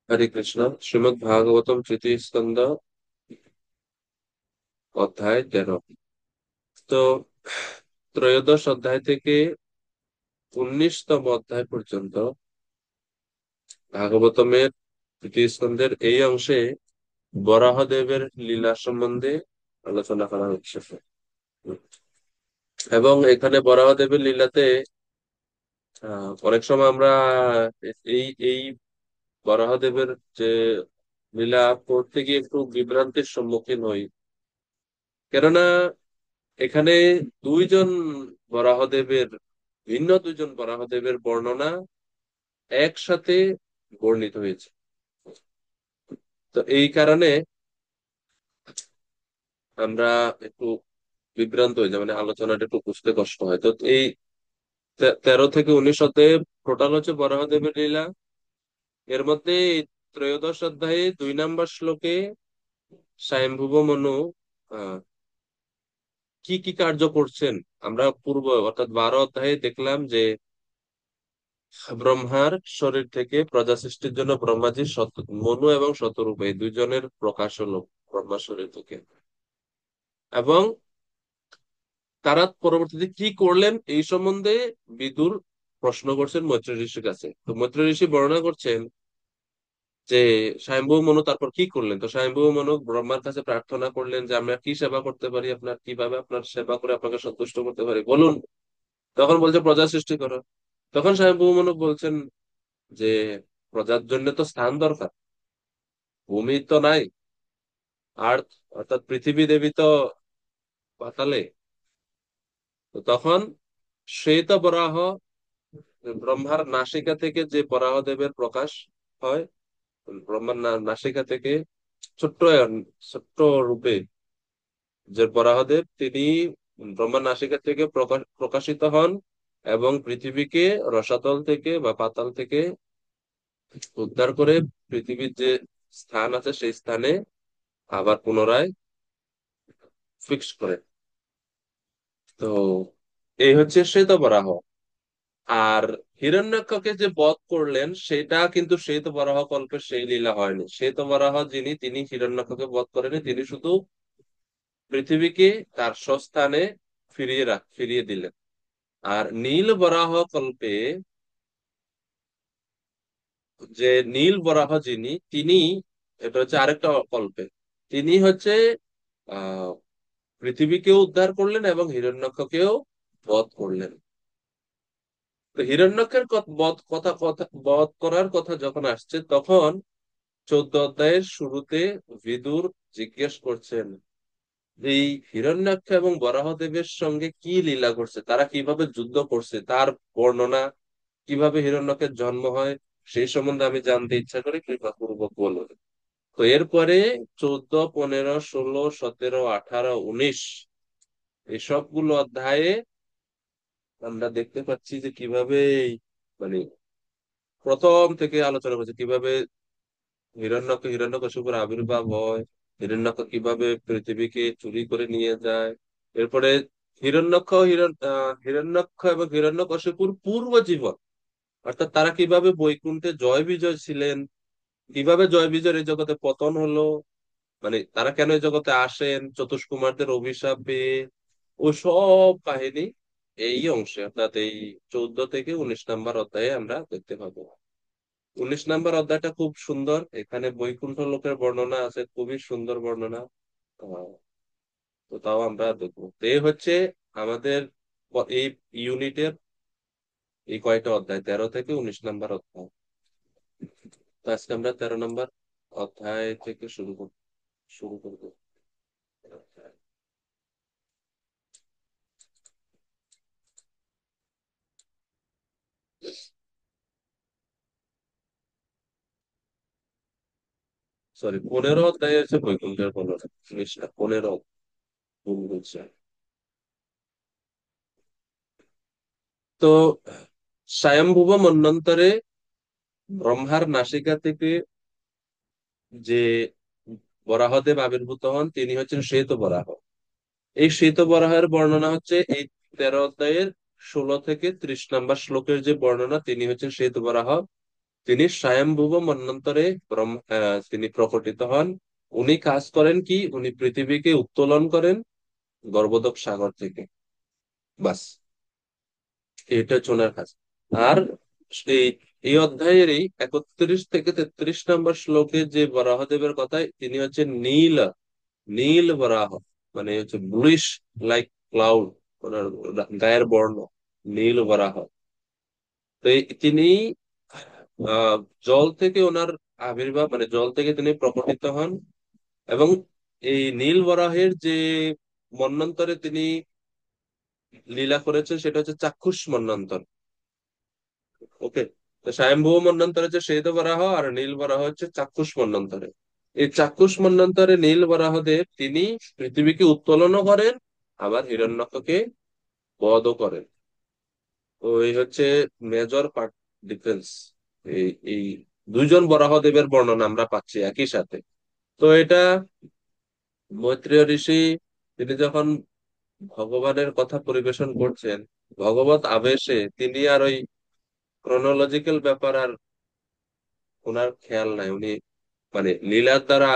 হরে কৃষ্ণ। শ্রীমদ্ ভাগবতম তৃতীয় স্কন্ধ, অধ্যায় 13। তো ত্রয়োদশ অধ্যায় থেকে 19তম অধ্যায় পর্যন্ত ভাগবতমের তৃতীয় স্কন্ধের এই অংশে বরাহদেবের লীলা সম্বন্ধে আলোচনা করা হচ্ছে। এবং এখানে বরাহদেবের লীলাতে অনেক সময় আমরা এই এই বরাহদেবের যে লীলা পড়তে গিয়ে একটু বিভ্রান্তির সম্মুখীন হই। কেননা এখানে দুইজন বরাহদেবের ভিন্ন দুইজন বরাহদেবের বর্ণনা একসাথে বর্ণিত হয়েছে। তো এই কারণে আমরা একটু বিভ্রান্ত হয়ে যাই, মানে আলোচনাটা একটু বুঝতে কষ্ট হয়। তো এই 13 থেকে 19 অধ্যায়ে টোটাল হচ্ছে বরাহদেবের লীলা। এর মধ্যে এই ত্রয়োদশ অধ্যায়ে 2 নম্বর শ্লোকে স্বয়ম্ভুব মনু আহ কি কি কার্য করছেন আমরা পূর্ব অর্থাৎ 12 অধ্যায়ে দেখলাম যে ব্রহ্মার শরীর থেকে প্রজা সৃষ্টির জন্য ব্রহ্মাজি মনু এবং শতরূপ এই দুইজনের প্রকাশ হলো ব্রহ্মার শরীর থেকে। এবং তারা পরবর্তীতে কি করলেন এই সম্বন্ধে বিদুর প্রশ্ন করছেন মৈত্র ঋষির কাছে। তো মৈত্র ঋষি বর্ণনা করছেন যে স্বয়ম্ভু মনু তারপর কি করলেন। তো স্বয়ম্ভু মনু ব্রহ্মার কাছে প্রার্থনা করলেন যে আমরা কি সেবা করতে পারি, আপনার কিভাবে আপনার সেবা করে আপনাকে সন্তুষ্ট করতে পারি বলুন। তখন বলছে প্রজা সৃষ্টি করো। তখন স্বয়ম্ভু মনু বলছেন যে প্রজার জন্য তো স্থান দরকার, ভূমি তো নাই, আর্থ অর্থাৎ পৃথিবী দেবী তো পাতালে। তো তখন শ্বেত বরাহ, ব্রহ্মার নাসিকা থেকে যে বরাহ দেবের প্রকাশ হয়, ব্রহ্মার নাসিকা থেকে ছোট্ট ছোট্ট রূপে যে বরাহদেব, তিনি ব্রহ্মার নাসিকা থেকে প্রকাশিত হন এবং পৃথিবীকে রসাতল থেকে বা পাতাল থেকে উদ্ধার করে পৃথিবীর যে স্থান আছে সেই স্থানে আবার পুনরায় ফিক্স করে। তো এই হচ্ছে শ্বেতবরাহ। আর হিরণ্যাক্ষকে যে বধ করলেন সেটা কিন্তু শ্বেতবরাহ কল্পের সেই লীলা হয়নি। শ্বেতবরাহ যিনি, তিনি হিরণ্যাক্ষকে বধ করেনি, তিনি শুধু পৃথিবীকে তার স্বস্থানে ফিরিয়ে দিলেন। আর নীল বরাহ কল্পে যে নীল বরাহ যিনি, তিনি, এটা হচ্ছে আরেকটা কল্পে, তিনি হচ্ছে আহ পৃথিবীকেও উদ্ধার করলেন এবং হিরণ্যাক্ষকেও বধ করলেন। তো হিরণ্যকের বধ করার কথা যখন আসছে, তখন 14 অধ্যায়ের শুরুতে বিদুর জিজ্ঞেস করছেন এই হিরণ্যাক্ষ এবং বরাহদেবের সঙ্গে কি লীলা করছে, তারা কিভাবে যুদ্ধ করছে, তার বর্ণনা, কিভাবে হিরণ্যকের জন্ম হয়, সেই সম্বন্ধে আমি জানতে ইচ্ছা করি, কৃপা পূর্বক বলুন। তো এরপরে 14, 15, 16, 17, 18, 19 এই সবগুলো অধ্যায়ে আমরা দেখতে পাচ্ছি যে কিভাবে মানে প্রথম থেকে আলোচনা করছে কিভাবে হিরণ্যকশিপুর আবির্ভাব হয়, হিরণ্যক কিভাবে পৃথিবীকে চুরি করে নিয়ে যায়। এরপরে হিরণ্যক্ষ এবং হিরণ্যকশিপুর পূর্ব জীবন, অর্থাৎ তারা কিভাবে বৈকুণ্ঠে জয় বিজয় ছিলেন, কিভাবে জয় বিজয়ের এই জগতে পতন হলো, মানে তারা কেন এই জগতে আসেন চতুষ্কুমারদের অভিশাপ পেয়ে, ও সব কাহিনী এই অংশে অর্থাৎ এই 14 থেকে 19 নম্বর অধ্যায়ে আমরা দেখতে পাবো। 19 নম্বর অধ্যায়টা খুব সুন্দর, এখানে বৈকুণ্ঠ লোকের বর্ণনা আছে, খুবই সুন্দর বর্ণনা। আহ, তো তাও আমরা দেখবো। তো এই হচ্ছে আমাদের এই ইউনিটের এই কয়টা অধ্যায়, 13 থেকে 19 নম্বর অধ্যায়। তো আজকে আমরা 13 নম্বর অধ্যায় থেকে শুরু করবো। সরি, 15 অধ্যায় হচ্ছে বৈকুণ্ঠের বর্ণনা, 15 ভুল বলছি। তো স্বয়ম্ভুব মন্বন্তরে ব্রহ্মার নাসিকা থেকে যে বরাহদেব আবির্ভূত হন, তিনি হচ্ছেন শ্বেত বরাহ। এই শ্বেত বরাহের বর্ণনা হচ্ছে এই 13 অধ্যায়ের 16 থেকে 30 নম্বর শ্লোকের যে বর্ণনা, তিনি হচ্ছেন শ্বেত বরাহ। তিনি স্বয়ংভুব মন্বন্তরে তিনি প্রকটিত হন। উনি কাজ করেন কি, উনি পৃথিবীকে উত্তোলন করেন গর্ভোদক সাগর থেকে। বাস, এটা হচ্ছে ওনার কাজ। আর এই এই অধ্যায়ের এই 31 থেকে 33 নম্বর শ্লোকে যে বরাহদেবের কথায়, তিনি হচ্ছে নীল, নীল বরাহ, মানে হচ্ছে ব্লুইশ লাইক ক্লাউড, ওনার গায়ের বর্ণ নীল বরাহ। তো তিনি আহ জল থেকে ওনার আবির্ভাব, মানে জল থেকে তিনি প্রকটিত হন। এবং এই নীল বরাহের যে মন্বন্তরে তিনি লীলা করেছেন, সেটা হচ্ছে চাক্ষুষ মন্বন্তর। ওকে, তো স্বয়ম্ভুব মন্বন্তরে হচ্ছে শ্বেত বরাহ, আর নীল বরাহ হচ্ছে চাক্ষুষ মন্বন্তরে। এই চাক্ষুষ মন্বন্তরে নীল বরাহদেব তিনি পৃথিবীকে উত্তোলনও করেন, আবার হিরণ্যককে বধও করেন। তো এই হচ্ছে মেজর পার্ট ডিফারেন্স। এই এই দুইজন বরাহদেবের বর্ণনা আমরা পাচ্ছি একই সাথে। তো এটা মৈত্রেয় ঋষি, তিনি যখন ভগবানের কথা পরিবেশন করছেন, ভগবত আবেশে তিনি আর ওই ক্রোনোলজিক্যাল ব্যাপার আর ওনার খেয়াল নাই, উনি মানে লীলার দ্বারা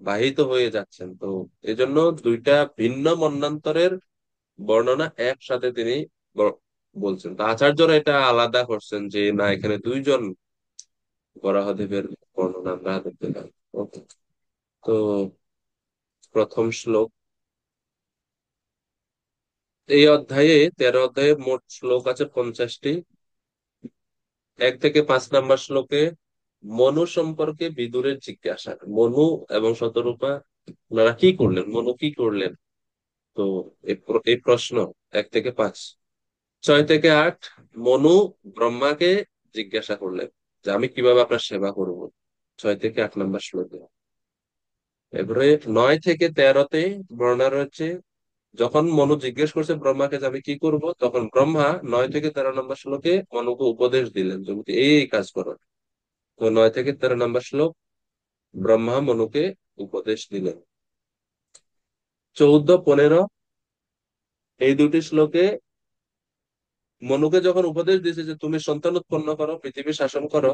বাহিত হয়ে যাচ্ছেন। তো এজন্য দুইটা ভিন্ন মন্বন্তরের বর্ণনা একসাথে তিনি ব- বলছেন। তো আচার্যরা এটা আলাদা করছেন যে না, এখানে দুইজন বরাহদেবের বর্ণনা আমরা দেখতে পাই। Okay, তো প্রথম শ্লোক। এই অধ্যায়ে 13 অধ্যায়ে মোট শ্লোক আছে 50টি। 1 থেকে 5 নম্বর শ্লোকে মনু সম্পর্কে বিদুরের জিজ্ঞাসা। মনু এবং শতরূপা ওনারা কি করলেন, মনু কি করলেন? তো এই প্রশ্ন 1 থেকে 5। 6 থেকে 8 মনু ব্রহ্মাকে জিজ্ঞাসা করলেন যে আমি কিভাবে আপনার সেবা করব, 6 থেকে 8 নম্বর শ্লোকে। এবারে 9 থেকে 13-তে বর্ণনা রয়েছে, যখন মনু জিজ্ঞেস করছে ব্রহ্মাকে যে আমি কি করব, তখন ব্রহ্মা 9 থেকে 13 নম্বর শ্লোকে মনুকে উপদেশ দিলেন যে এই কাজ করো। তো 9 থেকে 13 নম্বর শ্লোক ব্রহ্মা মনুকে উপদেশ দিলেন। 14-15 এই দুটি শ্লোকে মনুকে যখন উপদেশ দিয়েছে যে তুমি সন্তান উৎপন্ন করো, পৃথিবী শাসন করো,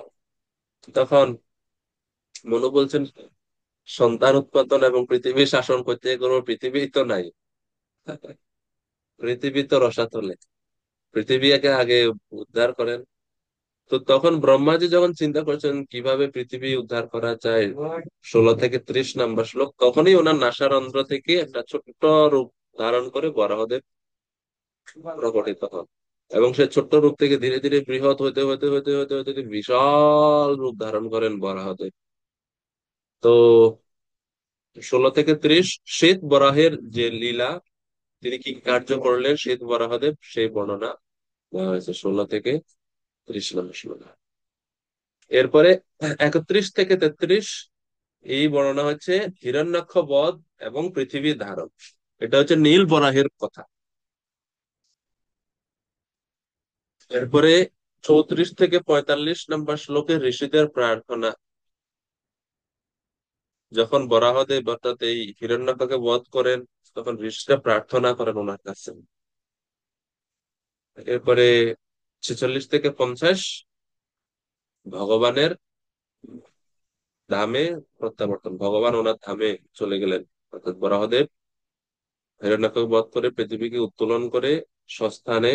তখন মনু বলছেন সন্তান উৎপাদন এবং পৃথিবী শাসন করতে কোনো পৃথিবী তো নাই, পৃথিবী তো রসাতলে, পৃথিবীকে আগে উদ্ধার করেন। তো তখন ব্রহ্মাজি যখন চিন্তা করছেন কিভাবে পৃথিবী উদ্ধার করা যায়, 16 থেকে 30 নম্বর শ্লোক, তখনই ওনার নাসারন্ধ্র থেকে একটা ছোট্ট রূপ ধারণ করে বরাহদেব প্রকটিত হন। এবং সে ছোট্ট রূপ থেকে ধীরে ধীরে বৃহৎ হতে হতে হতে হতে হতে হতে বিশাল রূপ ধারণ করেন বরাহদেব। তো 16 থেকে 30 শ্বেত বরাহের যে লীলা, তিনি কি কার্য করলেন শ্বেত বরাহদেব, সেই বর্ণনা দেওয়া হয়েছে 16 থেকে 30 নম্বর শ্লোকে। এরপরে 31 থেকে 33 এই বর্ণনা হচ্ছে হিরণ্যাক্ষ বধ এবং পৃথিবীর ধারণ। এটা হচ্ছে নীল বরাহের কথা। এরপরে 34 থেকে 45 নম্বর শ্লোকে ঋষিদের প্রার্থনা, যখন বরাহদেব অর্থাৎ এই হিরণ্যাক্ষকে বধ করেন, তখন ঋষিরা প্রার্থনা করেন ওনার কাছে। এরপরে 46 থেকে 50 ভগবানের ধামে প্রত্যাবর্তন, ভগবান ওনার ধামে চলে গেলেন। অর্থাৎ বরাহদেব হিরণ্যাক্ষকে বধ করে পৃথিবীকে উত্তোলন করে স্বস্থানে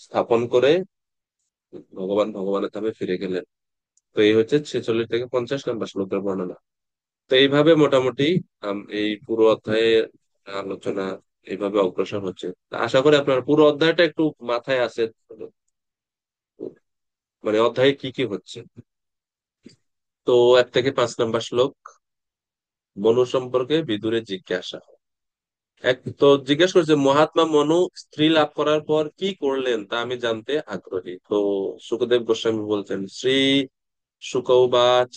স্থাপন করে ভগবান ভগবানের ধামে ফিরে গেলেন। তো এই হচ্ছে 46 থেকে 50 নম্বর শ্লোকের বর্ণনা। তো এইভাবে মোটামুটি এই পুরো অধ্যায়ের আলোচনা এইভাবে অগ্রসর হচ্ছে। তা আশা করি আপনার পুরো অধ্যায়টা একটু মাথায় আছে, মানে অধ্যায়ে কি কি হচ্ছে। তো 1 থেকে 5 নম্বর শ্লোক, মনু সম্পর্কে বিদুরের জিজ্ঞাসা। তো জিজ্ঞেস করছে মহাত্মা মনু স্ত্রী লাভ করার পর কি করলেন তা আমি জানতে আগ্রহী। তো সুখদেব গোস্বামী বলছেন, শ্রী শুক উবাচ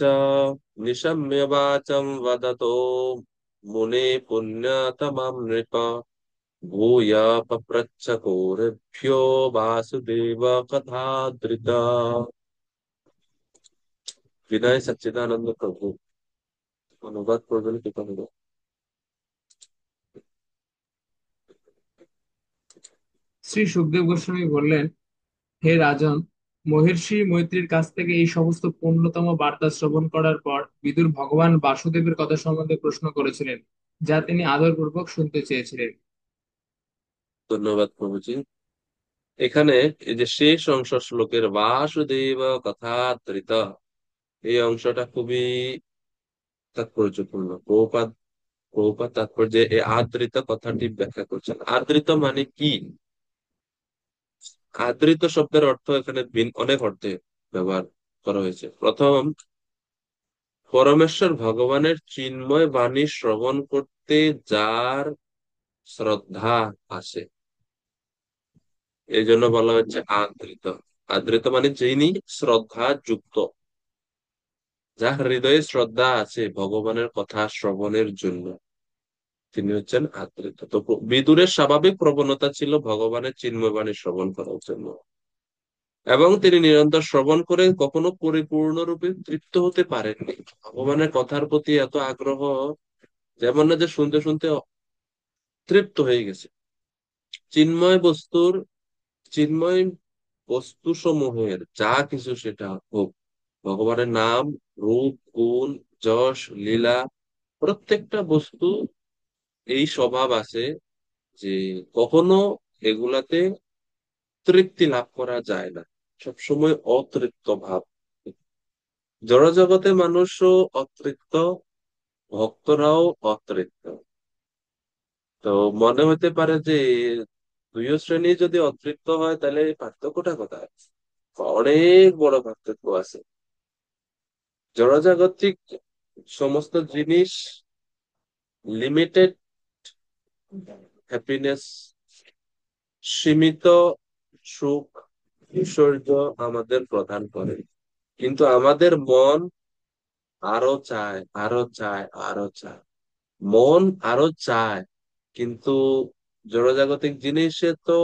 নিশম্য বাচম বদতো মুনে পুণ্যতমাম নৃপ ভূয়া পপ্রচ্ছ কৌরভ্যো বাসুদেব কথাদৃত। বিনয় সচ্চিদানন্দ প্রভু অনুবাদ করবেন কি করবো। শ্রী সুখদেব গোস্বামী বললেন, হে রাজন, মহর্ষি মৈত্রীর কাছ থেকে এই সমস্ত পূর্ণতম বার্তা শ্রবণ করার পর বিদুর ভগবান বাসুদেবের কথা সম্বন্ধে প্রশ্ন করেছিলেন, যা তিনি আদরপূর্বক শুনতে চেয়েছিলেন। ধন্যবাদ প্রভুজি। এখানে এই যে শেষ অংশ শ্লোকের বাসুদেব কথাত্রিত, এই অংশটা খুবই তাৎপর্যপূর্ণ। প্রভুপাদ তাৎপর্য এই আদৃত কথাটি ব্যাখ্যা করছেন। আদৃত মানে কি? আদৃত শব্দের অর্থ এখানে অনেক অর্থে ব্যবহার করা হয়েছে। প্রথম, পরমেশ্বর ভগবানের চিন্ময় বাণী শ্রবণ করতে যার শ্রদ্ধা আছে, এই জন্য বলা হচ্ছে আদৃত। আদৃত মানে যিনি শ্রদ্ধা যুক্ত, যার হৃদয়ে শ্রদ্ধা আছে ভগবানের কথা শ্রবণের জন্য, তিনি হচ্ছেন আদৃত। তো বিদুরের স্বাভাবিক প্রবণতা ছিল ভগবানের চিন্ময় বাণী শ্রবণ করার জন্য, এবং তিনি নিরন্তর শ্রবণ করে কখনো পরিপূর্ণরূপে তৃপ্ত হতে পারেননি। ভগবানের কথার প্রতি এত আগ্রহ, যেমন না যে শুনতে শুনতে তৃপ্ত হয়ে গেছে। চিন্ময় বস্তুর চিন্ময় বস্তু সমূহের যা কিছু সেটা হোক, ভগবানের নাম, রূপ, গুণ, যশ, লীলা, প্রত্যেকটা বস্তু এই স্বভাব আছে যে কখনো এগুলাতে তৃপ্তি লাভ করা যায় না, সবসময় অতৃপ্ত ভাব। জড়জগতে মানুষও অতৃপ্ত, ভক্তরাও অতৃপ্ত। তো মনে হতে পারে যে দুইও শ্রেণী যদি অতৃপ্ত হয় তাহলে এই পার্থক্যটা কোথায়? অনেক বড় পার্থক্য আছে। জড়জাগতিক সমস্ত জিনিস, লিমিটেড হ্যাপিনেস, সীমিত সুখ, ঐশ্বর্য আমাদের প্রদান করে, কিন্তু আমাদের মন আরো চায়, আরো চায়, আরো চায়। মন আরো চায়, কিন্তু জড়জাগতিক জিনিসে তো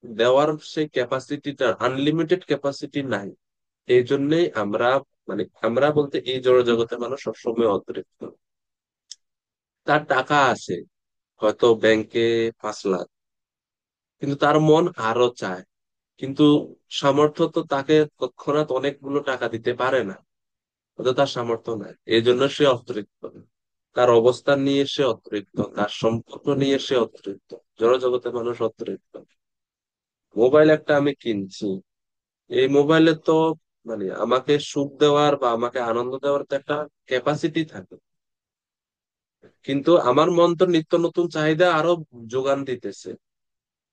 দেওয়ার সেই ক্যাপাসিটিটা, আনলিমিটেড ক্যাপাসিটি নাই। এই জন্যই আমরা, মানে আমরা বলতে এই জড়জগতে মানুষ সবসময় অতৃপ্ত। তার টাকা আছে, হয়তো ব্যাংকে 5 লাখ, কিন্তু তার মন আরো চায়। কিন্তু সামর্থ্য তো তাকে তৎক্ষণাৎ অনেকগুলো টাকা দিতে পারে না, তো তার সামর্থ্য নাই, এই জন্য সে অতৃপ্ত। তার অবস্থান নিয়ে সে অতৃপ্ত, তার সম্পর্ক নিয়ে সে অতৃপ্ত। জড়জগতে মানুষ অতৃপ্ত। মোবাইল একটা আমি কিনছি, এই মোবাইলে তো মানে আমাকে সুখ দেওয়ার বা আমাকে আনন্দ দেওয়ার তো একটা ক্যাপাসিটি থাকে, কিন্তু আমার মন তো নিত্য নতুন চাহিদা আরো যোগান দিতেছে।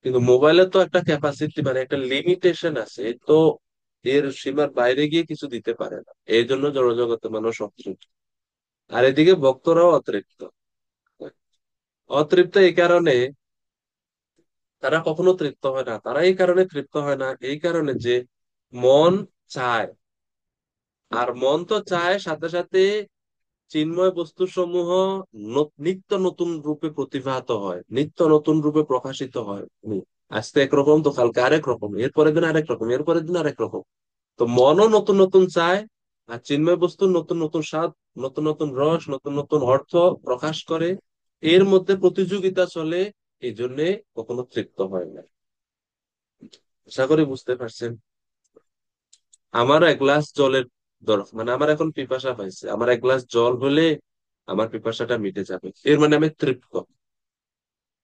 কিন্তু মোবাইলে তো একটা ক্যাপাসিটি, মানে একটা লিমিটেশন আছে, এ তো এর সীমার বাইরে গিয়ে কিছু দিতে পারে না। এই জন্য জড়জগতে মানুষ অতৃপ্ত। আর এদিকে ভক্তরাও অতৃপ্ত। অতৃপ্ত এই কারণে তারা কখনো তৃপ্ত হয় না। তারা এই কারণে তৃপ্ত হয় না, এই কারণে যে মন চায়। আর মন তো চায়, সাথে সাথে চিন্ময় বস্তু সমূহ নিত্য নতুন রূপে প্রতিভাত হয়, নিত্য নতুন রূপে প্রকাশিত হয়। আজকে একরকম, তো কালকে আরেক রকম, এরপরের দিন আরেক রকম, এরপরের দিন আরেক রকম। তো মনও নতুন নতুন চায়, আর চিন্ময় বস্তু নতুন নতুন স্বাদ, নতুন নতুন রস, নতুন নতুন অর্থ প্রকাশ করে। এর মধ্যে প্রতিযোগিতা চলে, এই জন্যে কখনো তৃপ্ত হয় না। আশা করি বুঝতে পারছেন। আমার এক গ্লাস জলের দরকার, মানে আমার এখন পিপাসা পাইছে, আমার এক গ্লাস জল হলে আমার পিপাসাটা মিটে যাবে, এর মানে আমি তৃপ্ত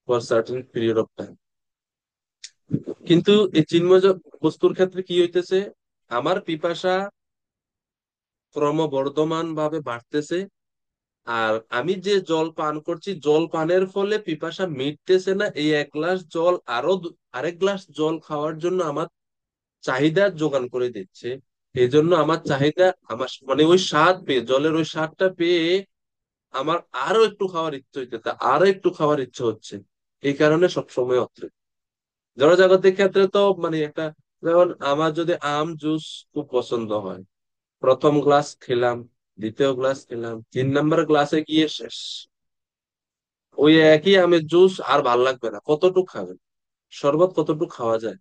for certain period of time. কিন্তু এই চিন্ময় বস্তুর ক্ষেত্রে কি হইতেছে, আমার পিপাসা ক্রমবর্ধমান ভাবে বাড়তেছে, আর আমি যে জল পান করছি, জল পানের ফলে পিপাসা মিটতেছে না। এই এক গ্লাস জল আরো আরেক গ্লাস জল খাওয়ার জন্য আমার চাহিদা যোগান করে দিচ্ছে। এই জন্য আমার চাহিদা, আমার মানে ওই স্বাদ পেয়ে, জলের ওই স্বাদটা পেয়ে আমার আরো একটু খাওয়ার ইচ্ছে হইতেছে, আরো একটু খাওয়ার ইচ্ছে হচ্ছে। এই কারণে সবসময় অতৃপ্ত। জড়জাগতিক ক্ষেত্রে তো মানে একটা, যেমন আমার যদি আম জুস খুব পছন্দ হয়, প্রথম গ্লাস খেলাম, দ্বিতীয় গ্লাস খেলাম, 3 নম্বর গ্লাসে গিয়ে শেষ। ওই একই আমের জুস আর ভাল লাগবে না। কতটুক খাবেন? শরবত কতটুক খাওয়া যায়?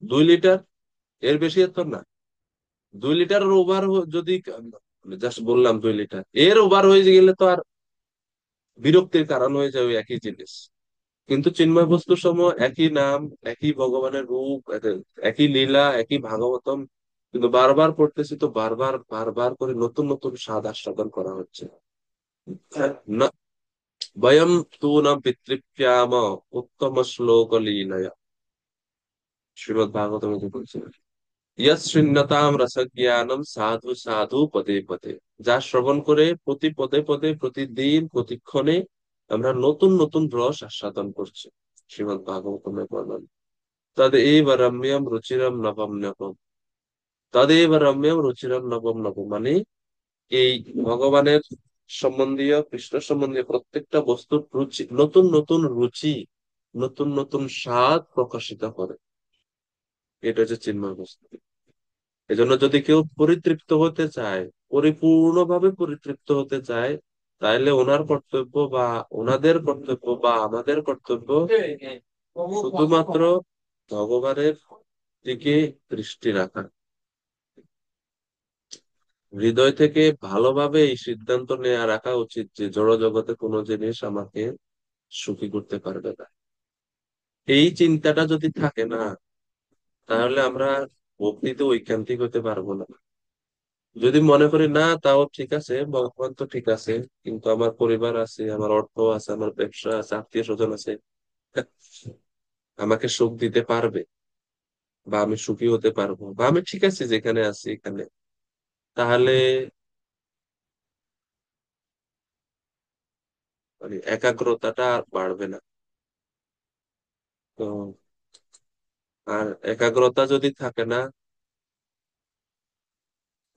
2 লিটার, এর বেশি তো না। 2 লিটারের ওভার যদি, জাস্ট বললাম 2 লিটার, এর ওভার হয়ে গেলে তো আর বিরক্তির কারণ হয়ে যায় ওই একই জিনিস। কিন্তু চিন্ময় বস্তু সমূহ একই নাম, একই ভগবানের রূপ, একই লীলা, একই ভাগবতম, কিন্তু বারবার পড়তেছি তো বারবার বারবার করে নতুন নতুন স্বাদ আস্বাদন করা হচ্ছে। না, বয়ম তু না পিতৃপ্যাম উত্তম শ্লোক লীলয়া, শ্রীমদ ভাগবতম যে বলছে, ইয়ৎ শৃণ্যতাম রসজ্ঞানম সাধু সাধু পদে পদে, যা শ্রবণ করে প্রতি পদে পদে প্রতিদিন প্রতিক্ষণে আমরা নতুন নতুন রস আস্বাদন করছি। শ্রীমদ ভাগবতমের বর্ণনা, তদেব রম্যম রুচিরম নবম নবম, তদেব রম্যম রুচিরম নবম নবম, মানে এই ভগবানের সম্বন্ধীয়, কৃষ্ণ সম্বন্ধীয় প্রত্যেকটা বস্তুর রুচি, নতুন নতুন রুচি, নতুন নতুন স্বাদ প্রকাশিত করে। এটা হচ্ছে চিন্ময় বস্তু। এজন্য যদি কেউ পরিতৃপ্ত হতে চায়, পরিপূর্ণভাবে পরিতৃপ্ত হতে চায়, তাহলে ওনার কর্তব্য বা ওনাদের কর্তব্য বা আমাদের কর্তব্য শুধুমাত্র ভগবানের দিকে দৃষ্টি রাখা। হৃদয় থেকে ভালোভাবে এই সিদ্ধান্ত নেওয়া রাখা উচিত যে জড় জগতে কোনো জিনিস আমাকে সুখী করতে পারবে না। এই চিন্তাটা যদি থাকে না, তাহলে আমরা ভক্তিতে ঐকান্তিক হতে পারবো না। যদি মনে করি না তাও ঠিক আছে, ভগবান তো ঠিক আছে, কিন্তু আমার পরিবার আছে, আমার অর্থ আছে, আমার ব্যবসা আছে, আত্মীয় স্বজন আছে, আমাকে সুখ দিতে পারবে, বা আমি সুখী হতে পারবো, বা আমি ঠিক আছে যেখানে আছি এখানে, তাহলে মানে একাগ্রতাটা আর বাড়বে না। তো আর একাগ্রতা যদি থাকে না,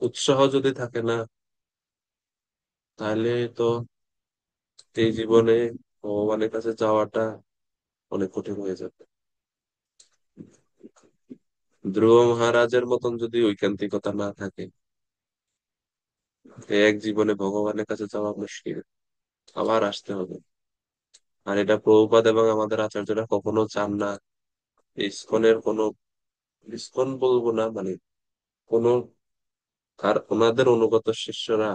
উৎসাহ যদি থাকে না, তাহলে তো এই জীবনে ভগবানের কাছে যাওয়াটা অনেক কঠিন হয়ে যাবে। ধ্রুব মহারাজের মতন যদি ঐকান্তিকতা না থাকে, এক জীবনে ভগবানের কাছে যাওয়া মুশকিল, আবার আসতে হবে। আর এটা প্রভুপাদ এবং আমাদের আচার্যরা কখনো চান না ইসকনের কোনো, ইসকন বলবো না মানে কোন, আর ওনাদের অনুগত শিষ্যরা,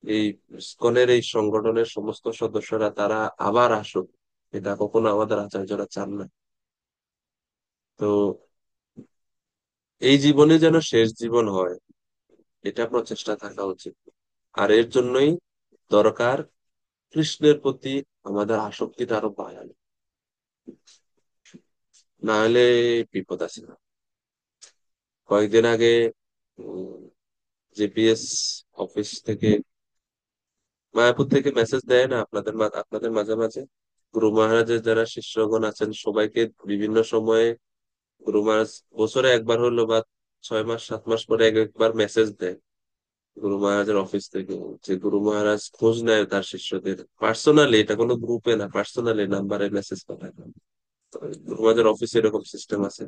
এই ইসকনের এই সংগঠনের সমস্ত সদস্যরা তারা আবার আসুক, এটা কখনো আমাদের আচার্যরা চান না। তো এই জীবনে যেন শেষ জীবন হয়, এটা প্রচেষ্টা থাকা উচিত। আর এর জন্যই দরকার কৃষ্ণের প্রতি আমাদের আসক্তিটা আরো বাড়ানো, না হলে বিপদ আছে। কয়েকদিন আগে জিপিএস অফিস থেকে, মায়াপুর থেকে মেসেজ দেয় না আপনাদের আপনাদের মাঝে মাঝে, গুরু মহারাজের যারা শিষ্যগণ আছেন সবাইকে বিভিন্ন সময়ে গুরু মহারাজ বছরে একবার হলো বা 6 মাস 7 মাস পরে একবার মেসেজ দেয় গুরু মহারাজের অফিস থেকে, যে গুরু মহারাজ খোঁজ নেয় তার শিষ্যদের পার্সোনালি, এটা কোনো গ্রুপে না, পার্সোনালি নাম্বারে মেসেজ পাঠায়। তো গুরু মহারাজের অফিসে এরকম সিস্টেম আছে।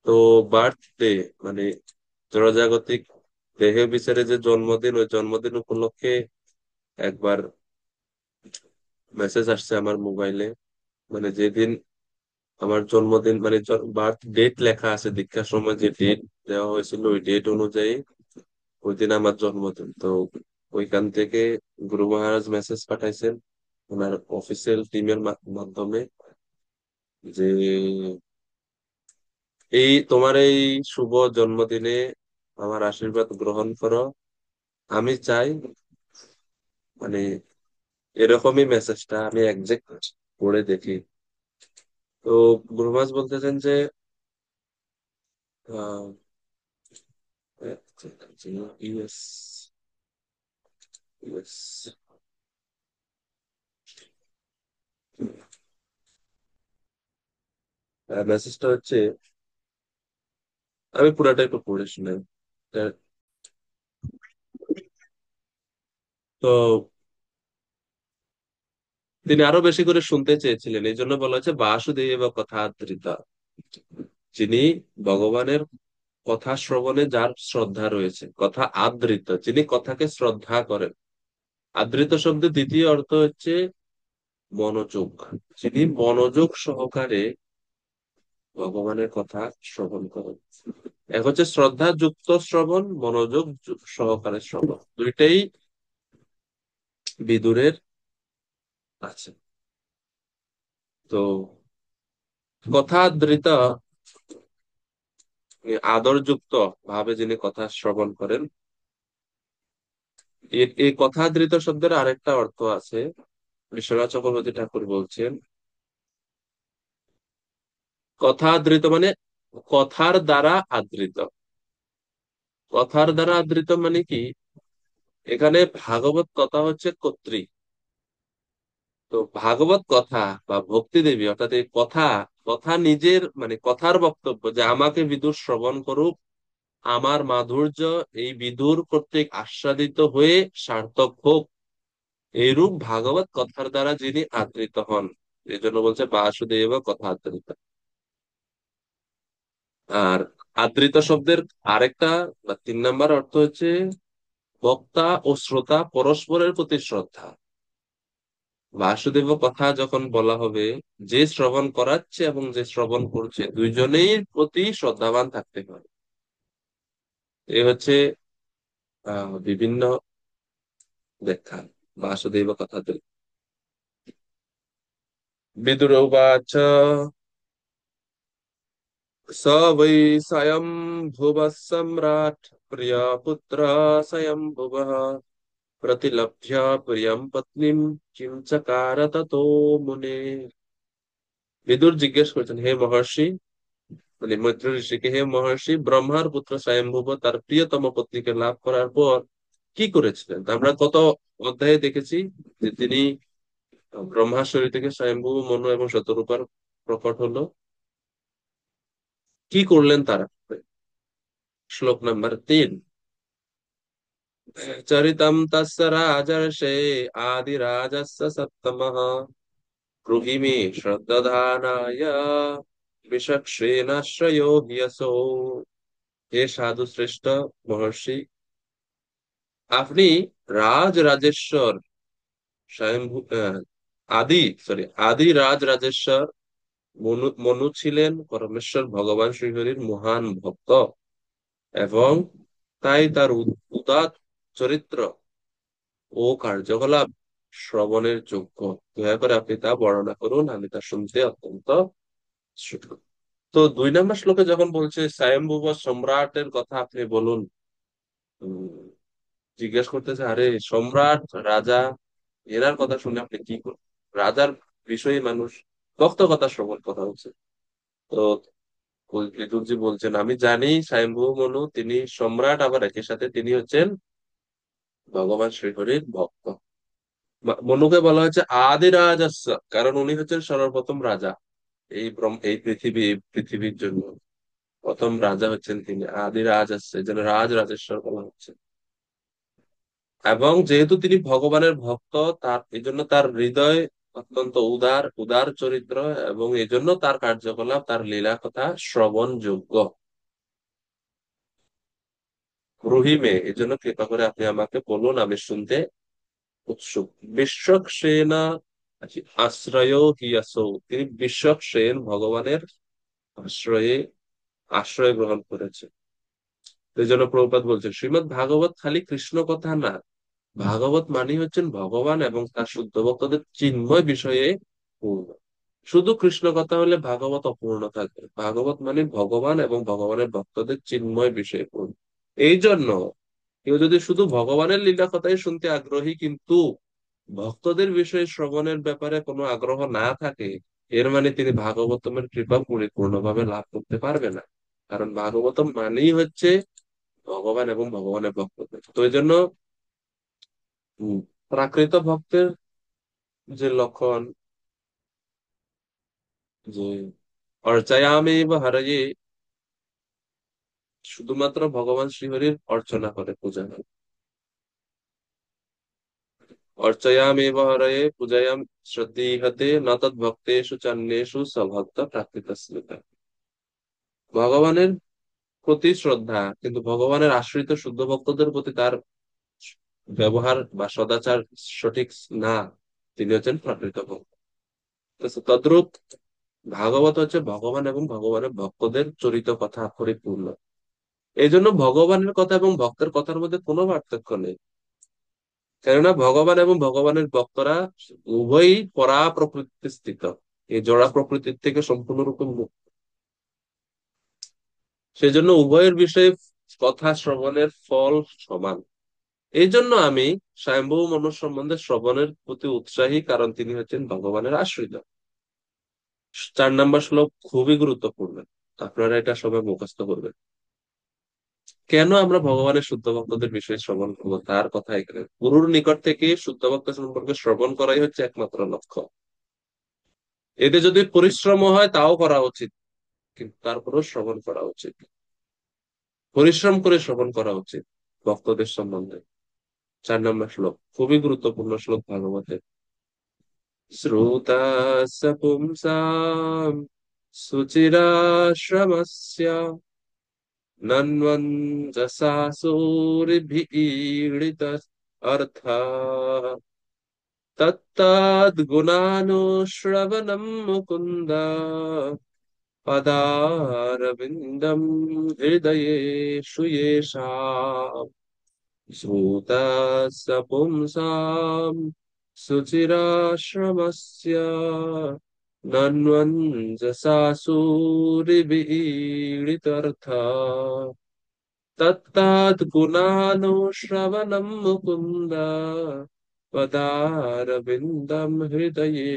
তো বার্থডে মানে জড়জাগতিক দেহ বিচারে যে জন্মদিন, ওই জন্মদিন উপলক্ষে একবার মেসেজ আসছে আমার মোবাইলে, মানে যেদিন আমার জন্মদিন মানে বার্থ ডেট লেখা আছে, দীক্ষার সময় যে ডেট দেওয়া হয়েছিল ওই ডেট অনুযায়ী ওই দিন আমার জন্মদিন। তো ওইখান থেকে গুরু মহারাজ মেসেজ পাঠাইছেন ওনার অফিসিয়াল টিমের মাধ্যমে, যে এই তোমার এই শুভ জন্মদিনে আমার আশীর্বাদ গ্রহণ করো, আমি চাই, মানে এরকমই মেসেজটা আমি একজ্যাক্ট পড়ে দেখি। তো গুরু মহারাজ বলতেছেন যে ইউএস, ইউএস মেসেজটা হচ্ছে, আমি পুরাটা একটু পড়ে শুনাই। আহ, তো তিনি আরো বেশি করে শুনতে চেয়েছিলেন, এই জন্য বলা হচ্ছে বাসুদেব কথা আদ্রিতা, যিনি ভগবানের কথা শ্রবণে যার শ্রদ্ধা রয়েছে, কথা আদৃত, যিনি কথাকে শ্রদ্ধা করেন। আদৃত শব্দের দ্বিতীয় অর্থ হচ্ছে মনোযোগ, যিনি মনোযোগ সহকারে ভগবানের কথা শ্রবণ করেন। এক হচ্ছে শ্রদ্ধা যুক্ত শ্রবণ, মনোযোগ সহকারে শ্রবণ, দুইটাই বিদুরের আছে। তো কথাদৃত আদরযুক্ত ভাবে যিনি কথা শ্রবণ করেন, এই কথাদৃত শব্দের আরেকটা অর্থ আছে। বিশ্বনাথ চক্রবর্তী ঠাকুর বলছেন, কথাদৃত মানে কথার দ্বারা আদৃত। কথার দ্বারা আদৃত মানে কি, এখানে ভাগবত কথা হচ্ছে কর্তৃ। তো ভাগবত কথা বা ভক্তি দেবী অর্থাৎ এই কথা, কথা নিজের মানে কথার বক্তব্য যে আমাকে বিদুর শ্রবণ করুক, আমার মাধুর্য এই বিদুর কর্তৃক আস্বাদিত হয়ে সার্থক হোক, এইরূপ ভাগবত কথার দ্বারা যিনি আদৃত হন, এই জন্য বলছে বাসুদেব কথা আদৃত। আর আদৃত শব্দের আরেকটা বা 3 নম্বর অর্থ হচ্ছে বক্তা ও শ্রোতা পরস্পরের প্রতি শ্রদ্ধা। বাসুদেব কথা যখন বলা হবে, যে শ্রবণ করাচ্ছে এবং যে শ্রবণ করছে দুইজনেই প্রতি শ্রদ্ধাবান থাকতে হবে। এ হচ্ছে বিভিন্ন ব্যাখ্যা বাসুদেব কথা। विदुर उवाच स वै स्वयंभुवः सम्राट् प्रियपुत्र स्वयंभुवः प्रतिलभ्य प्रियं पत्नीं किं चकार ततो मुने। বিদুর জিজ্ঞেস করছেন, হে মহর্ষি, মানে মৈত্র ঋষিকে, হে মহর্ষি, ব্রহ্মার পুত্র স্বয়ংভুব তার প্রিয়তম পত্নীকে লাভ করার পর কি করেছিলেন? তা আমরা কত অধ্যায়ে দেখেছি যে তিনি ব্রহ্মার শরীর থেকে স্বয়ংভুব মনু এবং শতরূপার প্রকট হলো। কি করলেন তারা? श्लोक नंबर 3। चरितम तस्य राजर्षे आदिराजस्य सत्तमः ब्रूहि मे श्रद्दधानाय विचक्षेणाश्रयो ह्यसो। হে সাধু শ্রেষ্ঠ মহর্ষি, আপনি রাজ রাজেশ্বর স্বয়ংভূ আদি রাজ রাজেশ্বর মনু মনু ছিলেন পরমেশ্বর ভগবান শ্রীহরির মহান ভক্ত, এবং তাই তার উদাত্ত চরিত্র ও কার্যকলাপ শ্রবণের যোগ্য। দয়া করে আপনি তা বর্ণনা করুন, আমি তা শুনতে অত্যন্ত ইচ্ছুক। তো 2 নম্বর শ্লোকে যখন বলছে স্বয়ংভুব সম্রাটের কথা আপনি বলুন, উম, জিজ্ঞেস করতেছে, আরে সম্রাট, রাজা, এনার কথা শুনে আপনি কি করবেন? রাজার বিষয়ে মানুষ ভক্ত কথা শ্রবণ কথা হচ্ছে। তো বিদুরজি বলছেন, আমি জানি স্বয়ংভুব মনু তিনি সম্রাট, আবার একই সাথে তিনি হচ্ছেন ভগবান শ্রীহরির ভক্ত। মনুকে বলা হচ্ছে আদি রাজস্ব, কারণ উনি হচ্ছেন সর্বপ্রথম রাজা। এই পৃথিবীর জন্য প্রথম রাজা হচ্ছেন তিনি, আদি রাজস্ব, এই জন্য রাজ রাজেশ্বর বলা হচ্ছে। এবং যেহেতু তিনি ভগবানের ভক্ত, তার এই জন্য তার হৃদয় অত্যন্ত উদার, উদার চরিত্র, এবং এই জন্য তার কার্যকলাপ, তার লীলা কথা শ্রবণ যোগ্য। রহিমে, এই জন্য কৃপা করে আপনি আমাকে বলুন, আমি শুনতে উৎসুক। বিশ্বক সেনা আশ্রয় হিয়াসৌ, তিনি বিশ্বক সেন ভগবানের আশ্রয়ে আশ্রয় গ্রহণ করেছে। এই জন্য প্রভুপাদ বলছেন, শ্রীমৎ ভাগবত খালি কৃষ্ণ কথা না, ভাগবত মানে হচ্ছেন ভগবান এবং তার শুদ্ধ ভক্তদের চিন্ময় বিষয়ে পূর্ণ। শুধু কৃষ্ণ কথা হলে ভাগবত অপূর্ণ থাকবে। ভাগবত মানে ভগবান এবং ভগবানের ভক্তদের চিন্ময় বিষয়ে পূর্ণ। এই জন্য কেউ যদি শুধু ভগবানের লীলা কথাই শুনতে আগ্রহী কিন্তু ভক্তদের বিষয়ে শ্রবণের ব্যাপারে কোনো আগ্রহ না থাকে, এর মানে তিনি ভাগবতমের কৃপা পরিপূর্ণভাবে লাভ করতে পারবে না। কারণ ভাগবতম মানেই হচ্ছে ভগবান এবং ভগবানের ভক্তদের। তো এই জন্য উম, প্রাকৃত ভক্তের যে লক্ষণ, যে অর্চায়ামে বা হরয়ে, শুধুমাত্র ভগবান শ্রীহরির অর্চনা করে, পূজা করে। অর্চয়ামেব হরয়ে পূজায়াম শ্রদ্ধেহতে ন তদ ভক্তেষু চান্যেষু সভক্ত প্রাকৃত স্মৃতা। ভগবানের প্রতি শ্রদ্ধা, কিন্তু ভগবানের আশ্রিত শুদ্ধ ভক্তদের প্রতি তার ব্যবহার বা সদাচার সঠিক না, তিনি হচ্ছেন প্রকৃত ভক্ত। তো তদ্রূপ ভাগবত হচ্ছে ভগবান এবং ভগবানের ভক্তদের চরিত কথা পরিপূর্ণ। এই জন্য ভগবানের কথা এবং ভক্তের কথার মধ্যে কোনো পার্থক্য নেই। কেননা ভগবান এবং ভগবানের ভক্তরা উভয়ই পরা প্রকৃতি স্থিত। এই জড়া প্রকৃতির থেকে সম্পূর্ণরূপে মুক্ত। সেজন্য উভয়ের বিষয়ে কথা শ্রবণের ফল সমান। এই জন্য আমি স্বয়ম্ভু মনু সম্বন্ধে শ্রবণের প্রতি উৎসাহী, কারণ তিনি হচ্ছেন ভগবানের আশ্রিত। 4 নম্বর শ্লোক খুবই গুরুত্বপূর্ণ, আপনারা এটা সবাই মুখস্থ করবেন। কেন আমরা ভগবানের শুদ্ধ ভক্তদের বিষয়ে শ্রবণ করবো, তার কথা এখানে গুরুর নিকট থেকে শুদ্ধ ভক্ত সম্পর্কে শ্রবণ করাই হচ্ছে একমাত্র লক্ষ্য। এতে যদি পরিশ্রম হয় তাও করা উচিত, কিন্তু তারপরেও শ্রবণ করা উচিত, পরিশ্রম করে শ্রবণ করা উচিত ভক্তদের সম্বন্ধে। 4 নম্বর শ্লোক খুবই গুরুত্বপূর্ণ শ্লোক ভাগবতের। শ্রোতাস পুংসাম সুচিরাশ্রমস্য নন্বঞ্জসা সূরিভিড়িত অর্থা তত্তদ্গুণানুশ্রবণম মুকুন্দ পদারবিন্দম হৃদয়ে শ্রূয়েষাম। শ্রোতাস্য পুংসাম সুচিরাশ্রমস্য নন্वञ्जसा सूरिभिरीडितर्था तत्तद्गुणानुश्रवणं मुकुन्द पदारविन्दं हृदये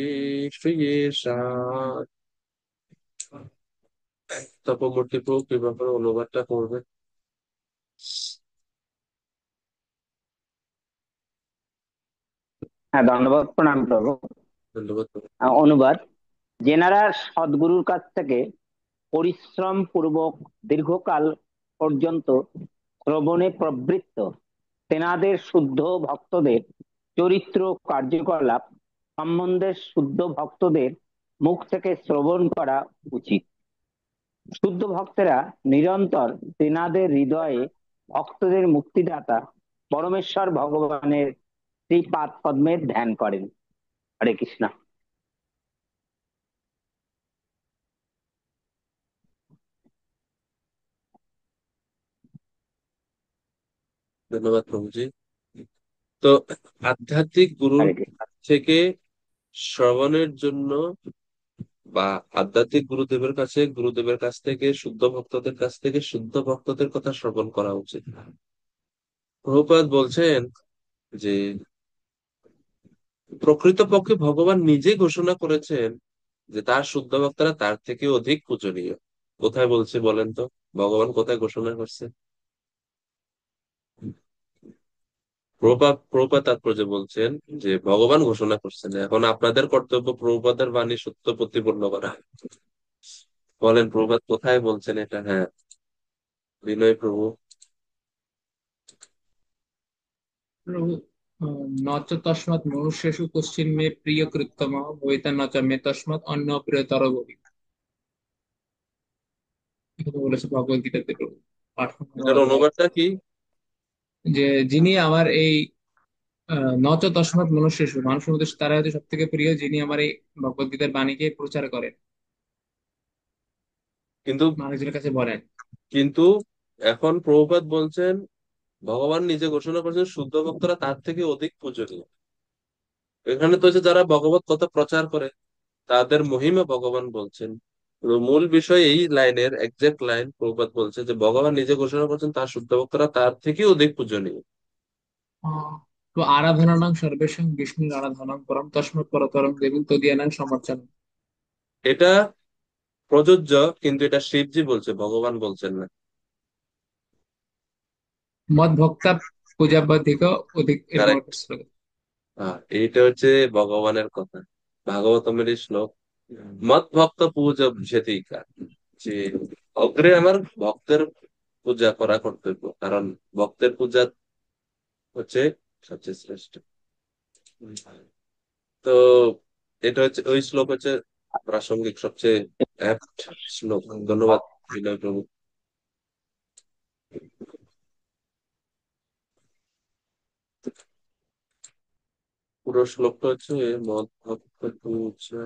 শ্রীয়েষাৎ। তপমূর্তি প্রভু কৃপা করে অনুবাদটা করবে। হ্যাঁ, ধন্যবাদ, প্রণাম প্রভু। ধন্যবাদ। অনুবাদ: যেনারা সদ্গুরুর কাছ থেকে পরিশ্রম পূর্বক দীর্ঘকাল পর্যন্ত শ্রবণে প্রবৃত্ত, তেনাদের শুদ্ধ ভক্তদের চরিত্র ও কার্যকলাপ সম্বন্ধে শুদ্ধ ভক্তদের মুখ থেকে শ্রবণ করা উচিত। শুদ্ধ ভক্তেরা নিরন্তর তেনাদের হৃদয়ে ভক্তদের মুক্তিদাতা পরমেশ্বর ভগবানের শ্রীপাদ পদ্মের ধ্যান করেন। হরে কৃষ্ণ। ধন্যবাদ প্রভুজি। তো আধ্যাত্মিক গুরুর হরে কৃষ্ণ। থেকে শ্রবণের জন্য, বা আধ্যাত্মিক গুরুদেবের কাছ থেকে শুদ্ধ ভক্তদের কাছ থেকে শুদ্ধ ভক্তদের কথা শ্রবণ করা উচিত। প্রভুপাদ বলছেন যে প্রকৃতপক্ষে ভগবান নিজে ঘোষণা করেছেন যে তার শুদ্ধ ভক্তরা তার থেকে অধিক পূজনীয়। কোথায় বলছে বলেন তো, ভগবান কোথায় ঘোষণা করছে? প্রভুপাদ তাৎপর্য বলছেন যে ভগবান ঘোষণা করছেন, এখন আপনাদের কর্তব্য প্রভুপাদের বাণী সত্য প্রতিপন্ন করা। বলেন প্রভুপাদ কোথায় বলছেন এটা? হ্যাঁ, বিনয় প্রভু। প্রভু, ন চ তস্মাৎ মনুষ্যেষু কশ্চিন মে প্রিয় কৃত্যমঃ ভবিতা ন চ মে তস্মাৎ অন্য প্রিয়তর ভবি। এখানে বলেছে ভগবত গীতাতে প্রভু। পাঠ করুন এটার অধ্যায়। অনুবাদটা কি? যে যিনি আমার এই ন চ তস্মাৎ মনুষ্যেষু, মানুষের মধ্যে তারা হয়তো সব থেকে প্রিয় যিনি আমার এই ভগবত গীতার বাণীকে প্রচার করেন, কিন্তু মানুষজনের কাছে বলেন। কিন্তু এখন প্রভুপাদ বলছেন ভগবান নিজে ঘোষণা করেছেন শুদ্ধ ভক্তরা তার থেকে অধিক পূজনীয়। এখানে তো হচ্ছে যারা ভগবত কথা প্রচার করে তাদের মহিমা ভগবান বলছেন। তো মূল বিষয় এই লাইনের এক্সাক্ট লাইন, প্রভুপাদ বলছে যে ভগবান নিজে ঘোষণা করছেন তার শুদ্ধ ভক্তরা তার থেকে অধিক পূজনীয়। আহ, তো আরাধনানাং সর্বেষাং বিষ্ণুর আরাধনাং পরম তস্মাৎ পরতরং দেবী তদীয়ানাং সমার্চনা। এটা প্রযোজ্য, কিন্তু এটা শিবজি বলছে, ভগবান বলছেন না। মদ ভক্তা পূজাবাধিক অধিক, এরকম একটা কারেক্ট। শ্লোক। এইটা হচ্ছে ভগবানের কথা, ভাগবতমের শ্লোক। মত ভক্ত পূজা সেতিকা, যে অগ্রে আমার ভক্তের পূজা করা কর্তব্য, কারণ ভক্তের পূজা হচ্ছে সবচেয়ে শ্রেষ্ঠ। তো এটা হচ্ছে ওই শ্লোক হচ্ছে প্রাসঙ্গিক সবচেয়ে অ্যাপ্ট শ্লোক। ধন্যবাদ বিনয় প্রভু। পুরো শ্লোকটা হচ্ছে মদ ভক্ত পূজা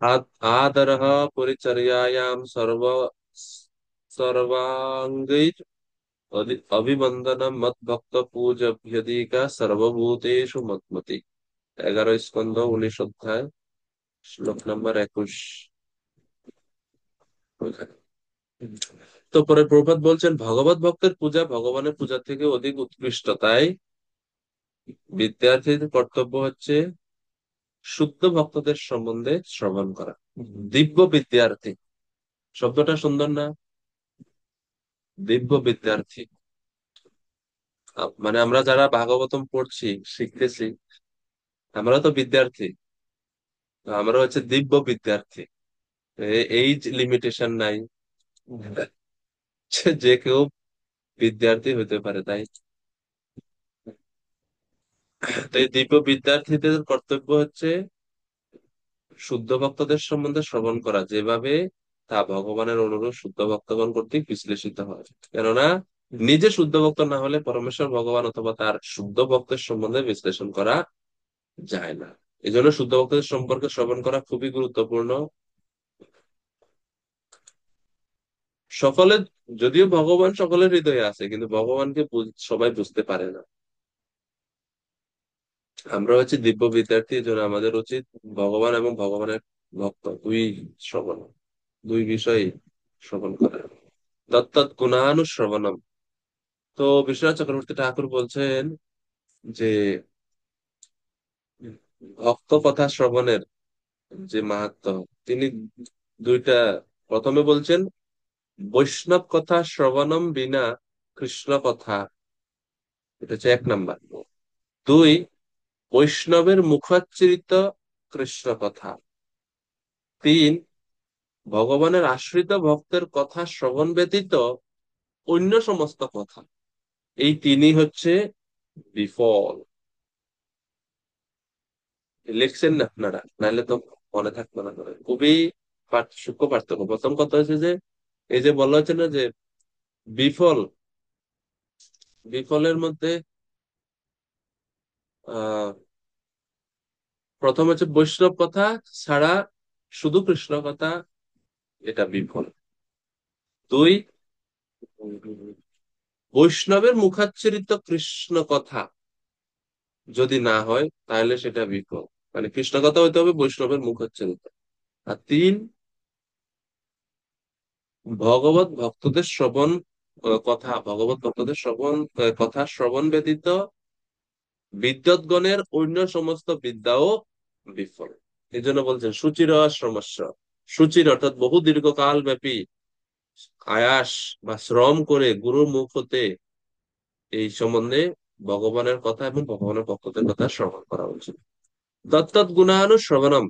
आदरः परिचर्यायां सर्वाङ्गैः अभिवन्दनं मद्भक्त पूजभ्यधिका सर्वभूतेषु मत्मति। 11 স্কন্ধ 19 অধ্যায় শ্লোক নাম্বার 21। তো পরে প্রভুপাদ বলছেন ভগবত ভক্তের পূজা ভগবানের পূজা থেকে অধিক উৎকৃষ্ট, তাই বিদ্যার্থীর কর্তব্য হচ্ছে শুদ্ধ ভক্তদের সম্বন্ধে শ্রবণ করা। দিব্য বিদ্যার্থী শব্দটা সুন্দর না? দিব্য বিদ্যার্থী মানে আমরা যারা ভাগবতম পড়ছি শিখতেছি আমরা তো বিদ্যার্থী, তো আমরা হচ্ছে দিব্য বিদ্যার্থী। এইজ লিমিটেশন নাই, যে কেউ বিদ্যার্থী হতে পারে। তাই তো এই দিব্য বিদ্যার্থীদের কর্তব্য হচ্ছে শুদ্ধ ভক্তদের সম্বন্ধে শ্রবণ করা, যেভাবে তা ভগবানের অনুরূপ শুদ্ধ ভক্তগণ কর্তৃক বিশ্লেষিত হয়। কেননা নিজে শুদ্ধ ভক্ত না হলে পরমেশ্বর ভগবান অথবা তার শুদ্ধ ভক্তের সম্বন্ধে বিশ্লেষণ করা যায় না। এই জন্য শুদ্ধ ভক্তদের সম্পর্কে শ্রবণ করা খুবই গুরুত্বপূর্ণ। সকলের, যদিও ভগবান সকলের হৃদয়ে আছে, কিন্তু ভগবানকে সবাই বুঝতে পারে না। আমরা হচ্ছে দিব্য বিদ্যার্থী, এই জন্য আমাদের উচিত ভগবান এবং ভগবানের ভক্ত শ্রবণ দুই বিষয় শ্রবণ করা। তত্তৎ গুণানুশ্রবণম। তো বিশ্বনাথ চক্রবর্তী ঠাকুর বলছেন যে ভক্ত কথা শ্রবণের যে মাহাত্ম্য, তিনি দুইটা, প্রথমে বলছেন বৈষ্ণব কথা শ্রবণম বিনা কৃষ্ণ কথা, এটা হচ্ছে 1 নাম্বার। 2, বৈষ্ণবের মুখোচ্চারিত কৃষ্ণ কথা। 3, ভগবানের আশ্রিত ভক্তের কথা শ্রবণ ব্যতীত অন্য সমস্ত কথা। এই তিনই হচ্ছে বিফল। লিখছেন না আপনারা, নাহলে তো মনে থাকবে না। খুবই সূক্ষ্ম পার্থক্য। প্রথম কথা হচ্ছে যে এই যে বলা হচ্ছে না যে বিফল, বিফলের মধ্যে আহ প্রথম হচ্ছে বৈষ্ণব কথা ছাড়া শুধু কৃষ্ণ কথা, এটা বিফল। 2, বৈষ্ণবের মুখাচ্ছারিত কৃষ্ণ কথা যদি না হয় তাহলে সেটা বিফল। মানে কৃষ্ণ কথা হইতে হবে বৈষ্ণবের মুখাচ্ছারিত। আর 3, ভগবত ভক্তদের শ্রবণ ভগবত ভক্তদের কথা শ্রবণ ব্যতীত বিদ্যৎগণের অন্য সমস্ত বিদ্যাও বিফল। এই জন্য বলছেন সুচির শ্রমস্য। সুচির অর্থাৎ বহু দীর্ঘকাল ব্যাপী আয়াস বা শ্রম করে গুরুর মুখ হতে এই সম্বন্ধে ভগবানের কথা এবং ভগবানের ভক্তদের কথা শ্রবণ করা উচিত। তত্তৎ গুণানুশ্রবণম,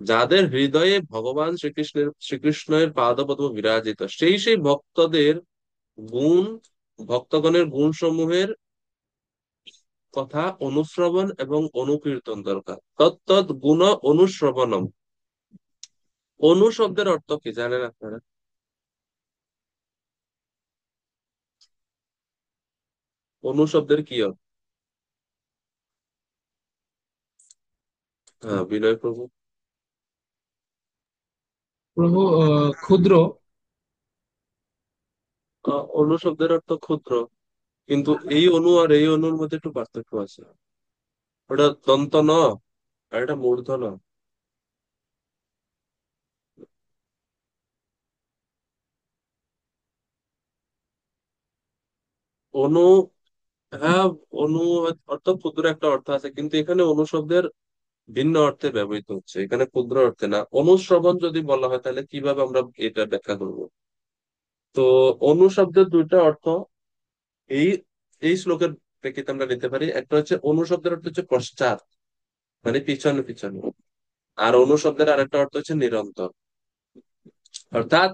যাদের হৃদয়ে ভগবান শ্রীকৃষ্ণের পাদপদ্ম বিরাজিত, সেই ভক্তদের গুণ, ভক্তগণের গুণ সমূহের কথা অনুশ্রবণ এবং অনুকীর্তন দরকার। তত্তৎ গুণ অনুশ্রবণম। অনু শব্দের অর্থ কি জানেন আপনারা? অনু শব্দের কি অর্থ? হ্যাঁ, বিনয় প্রভু। প্রভু, ক্ষুদ্র। অনু শব্দের অর্থ ক্ষুদ্র, কিন্তু এই অনু আর এই অনুর মধ্যে একটু পার্থক্য আছে। ওটা দন্ত ন, আর এটা মূর্ধ ন। অনু, হ্যাঁ, অনু অর্থ ক্ষুদ্র একটা অর্থ আছে, কিন্তু এখানে অনু শব্দের ভিন্ন অর্থে ব্যবহৃত হচ্ছে, এখানে ক্ষুদ্র অর্থে না। অনুশ্রবণ যদি বলা হয় তাহলে কিভাবে আমরা এটা ব্যাখ্যা করব? তো অনু শব্দের দুইটা অর্থ এই এই শ্লোকের প্রেক্ষিতে আমরা নিতে পারি। একটা হচ্ছে অনু শব্দের অর্থ হচ্ছে পশ্চাৎ, মানে পিছনে পিছনে। আর অনু শব্দের আরেকটা অর্থ হচ্ছে নিরন্তর। অর্থাৎ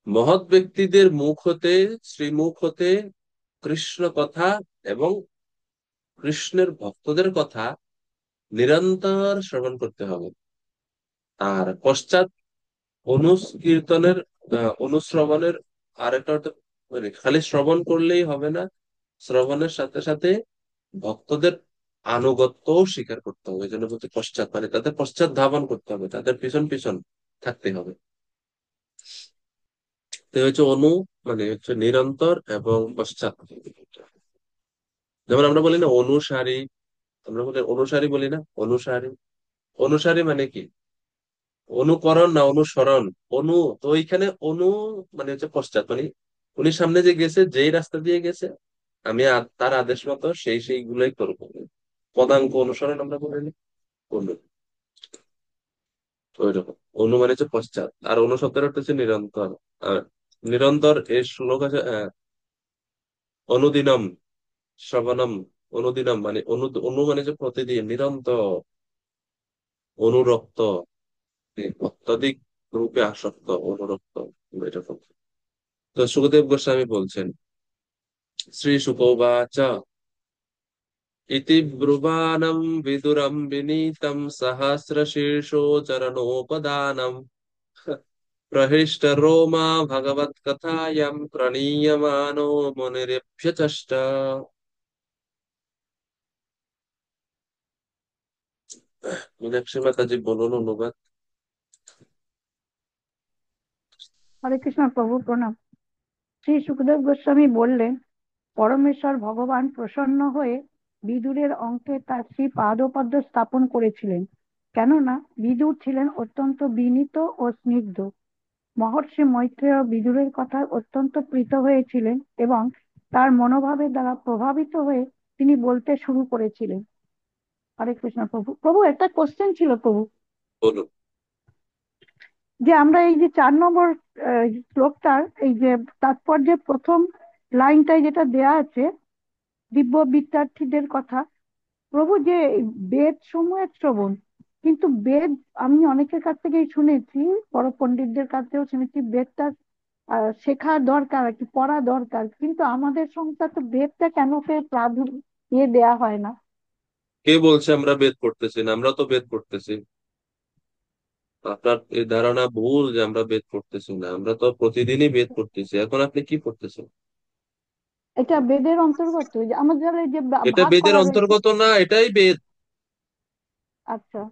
মহৎ ব্যক্তিদের মুখ হতে, শ্রীমুখ হতে কৃষ্ণ কথা এবং কৃষ্ণের ভক্তদের কথা নিরন্তর শ্রবণ করতে হবে। আর পশ্চাৎ অনুকীর্তনের, অনুশ্রবণের আরেকটা অর্থ, মানে খালি শ্রবণ করলেই হবে না, শ্রবণের সাথে সাথে ভক্তদের আনুগত্যও স্বীকার করতে হবে। এই জন্য বলতে পশ্চাৎ, মানে তাদের পশ্চাৎ ধাবন করতে হবে, তাদের পিছন পিছন থাকতে হবে। তো এই হচ্ছে অনু, মানে হচ্ছে নিরন্তর এবং পশ্চাৎ। যেমন আমরা বলি না অনুসারী, আমরা বলি অনুসারী বলি না, অনুসারী। অনুসারী মানে কি? অনুকরণ না অনুসরণ। অনু, তো ওইখানে অনু মানে হচ্ছে পশ্চাৎ, মানে উনি সামনে যে গেছে, যেই রাস্তা দিয়ে গেছে, আমি তার আদেশ মতো সেইগুলোই করবো। পদাঙ্ক অনুসরণ আমরা বলি না, অনু, ওইরকম। অনু মানে হচ্ছে পশ্চাৎ, আর অনু শব্দের অর্থ হচ্ছে নিরন্তর। আর নিরন্তর এই শ্লোক আছে অনুদিনম শ্রবণম। অনুদিনম মানে অনু মানে হচ্ছে প্রতিদিন, নিরন্তর, অনুরক্ত, অত্যাধিক রূপে আসক্ত, অনুরক্ত, এরকম। তো সুখদেব গোস্বামী বলছেন, শ্রী শুকোবাচ ইতি ব্রুবাণম বিদুরম বিনীতম সহস্রশীর্ষো চরণোপদানম প্রহৃষ্ট রোমা ভগবত কথায়াম প্রণীয়মানো মুনিরেভ্যচষ্ট। মীনাক্ষী মাতাজি বলুন অনুবাদ। হরে কৃষ্ণ প্রভু প্রণাম। শ্রী সুখদেব গোস্বামী বললেন, পরমেশ্বর ভগবান প্রসন্ন হয়ে বিদুরের অঙ্কে তার শ্রী পাদপদ্ম স্থাপন করেছিলেন। কেননা বিদুর ছিলেন অত্যন্ত বিনীত ও স্নিগ্ধ। মহর্ষি মৈত্রেয় বিদুরের কথায় অত্যন্ত প্রীত হয়েছিলেন এবং তার মনোভাবের দ্বারা প্রভাবিত হয়ে তিনি বলতে শুরু করেছিলেন। হরে কৃষ্ণ প্রভু। প্রভু একটা কোশ্চেন ছিল প্রভু, বলুন। যে আমরা এই যে 4 নম্বর শ্লোকটার এই যে তাৎপর্যের প্রথম লাইনটায় যেটা দেয়া আছে, দিব্য বিদ্যার্থীদের কথা, প্রভু যে বেদ সমূহের শ্রবণ, কিন্তু বেদ আমি অনেকের কাছ থেকেই শুনেছি, বড় পণ্ডিতদের কাছ থেকেও শুনেছি বেদটা শেখা দরকার আর কি, পড়া দরকার, কিন্তু আমাদের সংসার তো বেদটা কেন প্রাধান্য দেয়া হয় না? কে বলছে আমরা বেদ পড়তেছি না? আমরা তো বেদ পড়তেছি। আপনার এই ধারণা ভুল যে আমরা বেদ পড়তেছি না, আমরা তো প্রতিদিনই বেদ পড়তেছি। এখন আপনি কি পড়তেছেন? এটা বেদের অন্তর্গত, যে আমাদের এই যে এটা ভাগ বেদের করা রয়েছে। অন্তর্গত না, এটাই বেদ। আচ্ছা,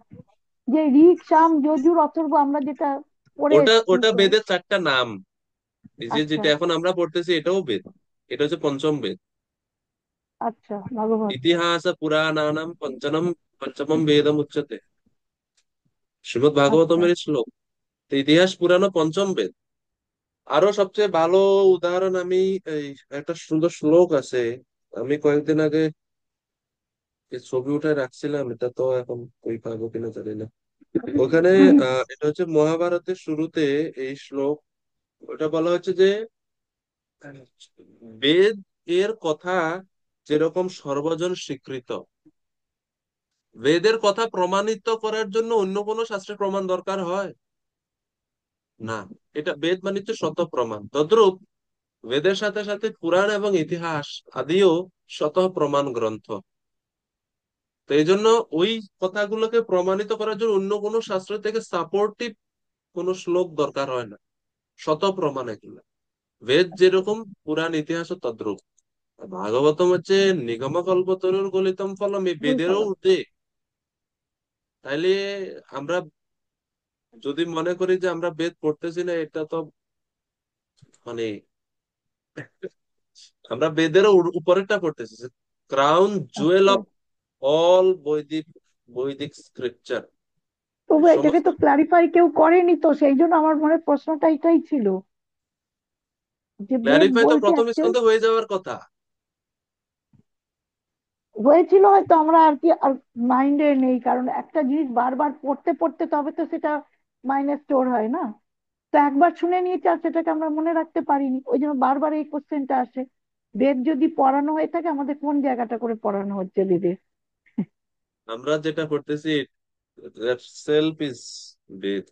যে ঋক সাম যজুর অথর্ব আমরা যেটা পড়ে ওটা এসেছি ওটা প্রভু। বেদের 4টা নাম। এই যে আচ্ছা যেটা এখন আমরা পড়তেছি এটাও বেদ। এটা হচ্ছে পঞ্চম বেদ। আচ্ছা, ভাগবত। ইতিহাস পুরাণানাম পঞ্চমম বেদম উচ্যতে, শ্রীমদ আচ্ছা, ভাগবতমের শ্লোক। তো ইতিহাস পুরাণ পঞ্চম বেদ। আরো সবচেয়ে ভালো উদাহরণ আমি, এই একটা সুন্দর শ্লোক আছে, আমি কয়েকদিন আগে এই ছবি উঠায় রাখছিলাম, এটা তো এখন কই পাবো কিনা জানি না। ওখানে এটা হচ্ছে মহাভারতের শুরুতে এই শ্লোক। ওটা বলা হচ্ছে যে বেদ এর কথা যেরকম সর্বজন স্বীকৃত, বেদের কথা প্রমাণিত করার জন্য অন্য কোনো শাস্ত্রের প্রমাণ দরকার হয় না। এটা বেদ মানে হচ্ছে শত প্রমাণ, তদ্রূপ বেদের সাথে সাথে পুরাণ এবং ইতিহাস আদিও শত প্রমাণ গ্রন্থ। তো এই জন্য ওই কথাগুলোকে প্রমাণিত করার জন্য অন্য কোনো শাস্ত্র থেকে সাপোর্টিভ কোনো শ্লোক দরকার হয় না। শত প্রমাণ এগুলো। বেদ যেরকম, পুরাণ ইতিহাস তদ্রূপ। ভাগবতম হচ্ছে নিগম কল্পতরুর গলিতম ফলম, এই বুঝতে বেদেরও পারছি। ঊর্ধ্বে। তাইলে আমরা যদি মনে করি যে আমরা বেদ পড়তেছি না, এটা তো মানে আমরা বেদেরও উপরেরটা পড়তেছি। ক্রাউন জুয়েল আচ্ছা, অফ অল বৈদিক বৈদিক স্ক্রিপচার। তবু এটাকে সমস্ত তো ক্লারিফাই কেউ করেনি, তো সেই জন্য আমার মনে প্রশ্নটা এটাই ছিল, যে বেদ ক্ল্যারিফাই তো বলতে প্রথম actually স্কন্ধে হয়ে যাওয়ার কথা। হয়েছিল হয়তো, আমরা আর কি আর মাইন্ডে নেই, কারণ একটা জিনিস বারবার পড়তে পড়তে তবে তো সেটা মাইন্ডে স্টোর হয় না। তো একবার শুনে নিয়েছি আর সেটাকে আমরা মনে রাখতে পারিনি, ওই জন্য বারবার এই কোশ্চেনটা আসে, বেদ যদি পড়ানো হয়ে থাকে আমাদের কোন জায়গাটা করে পড়ানো হচ্ছে বেদে? আমরা যেটা করতেছি সেলফ ইজ বেদ।